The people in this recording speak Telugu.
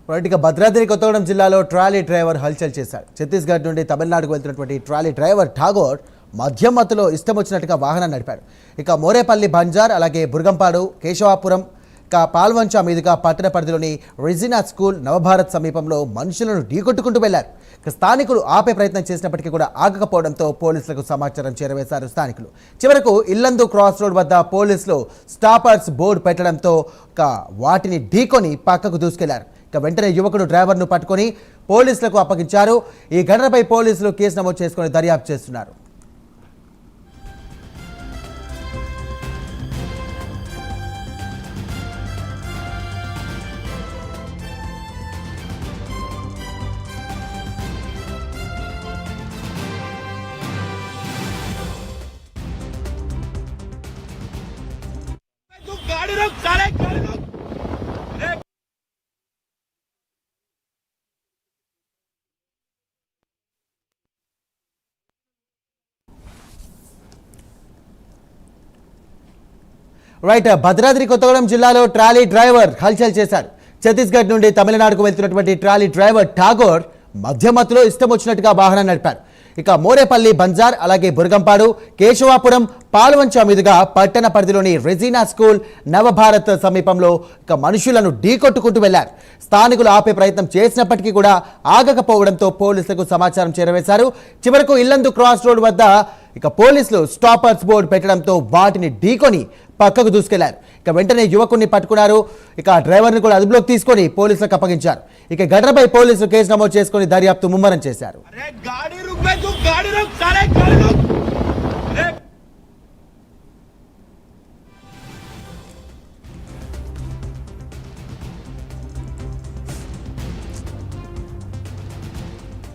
ఇక భద్రాద్రి కొత్తగూడెం జిల్లాలో ట్రాలీ డ్రైవర్ హల్చల్ చేశాడు. ఛత్తీస్గఢ్ నుండి తమిళనాడుకు వెళ్తున్నటువంటి ట్రాలీ డ్రైవర్ ఠాగోర్ మద్యం మత్తులో ఇష్టం వచ్చినట్టుగా వాహనం నడిపాడు. ఇక మోరేపల్లి బంజార్, అలాగే బుర్గంపాడు, కేశవాపురం, పాల్వంచ మీదుగా పట్టణ పరిధిలోని రెజినా స్కూల్, నవభారత్ సమీపంలో మనుషులను ఢీకొట్టుకుంటూ వెళ్లారు. స్థానికులు ఆపే ప్రయత్నం చేసినప్పటికీ కూడా ఆగకపోవడంతో పోలీసులకు సమాచారం చేరవేశారు స్థానికులు. చివరకు ఇల్లందు క్రాస్ రోడ్ వద్ద పోలీసులు స్టాపర్స్ బోర్డు పెట్టడంతో వాటిని ఢీకొని పక్కకు దూసుకెళ్లారు. వెంటనే యువకుడు డ్రైవర్ను పట్టుకొని పోలీసులకు అప్పగించారు. ఈ ఘటనపై పోలీసులు కేసు నమోదు చేసుకుని దర్యాప్తు చేస్తున్నారు. రైట్, భద్రాద్రి కొత్తగూడెం జిల్లాలో ట్రాలీ డ్రైవర్ హల్చల్ చేశారు. ఛత్తీస్గఢ్ నుండి తమిళనాడుకు వెళ్తున్నటువంటి ట్రాలీ డ్రైవర్ ఠాగోర్ మధ్యమత్తులో ఇష్టం వచ్చినట్టుగా వాహనం నడిపారు. ఇక మోరేపల్లి బంజార్, అలాగే బుర్గంపాడు, కేశవాపురం, పాల్వంచ మీదుగా పట్టణ పరిధిలోని రెజినా స్కూల్, నవభారత్ సమీపంలో మనుషులను ఢీకొట్టుకుంటూ వెళ్లారు. స్థానికులు ఆపే ప్రయత్నం చేసినప్పటికీ కూడా ఆగకపోవడంతో పోలీసులకు సమాచారం చేరవేశారు. చివరకు ఇల్లందు క్రాస్ రోడ్ వద్ద పోలీసులు స్టాపర్స్ బోర్డు పెట్టడంతో వాటిని ఢీకొని పక్కకు దూసుకెళ్లారు. వెంటనే యువకుడిని పట్టుకున్నారు. డ్రైవర్ని కూడా అదుపులోకి తీసుకొని పోలీసులకు అప్పగించారు. ఘటనపై పోలీసులు కేసు నమోదు చేసుకుని దర్యాప్తు ముమ్మరం చేశారు.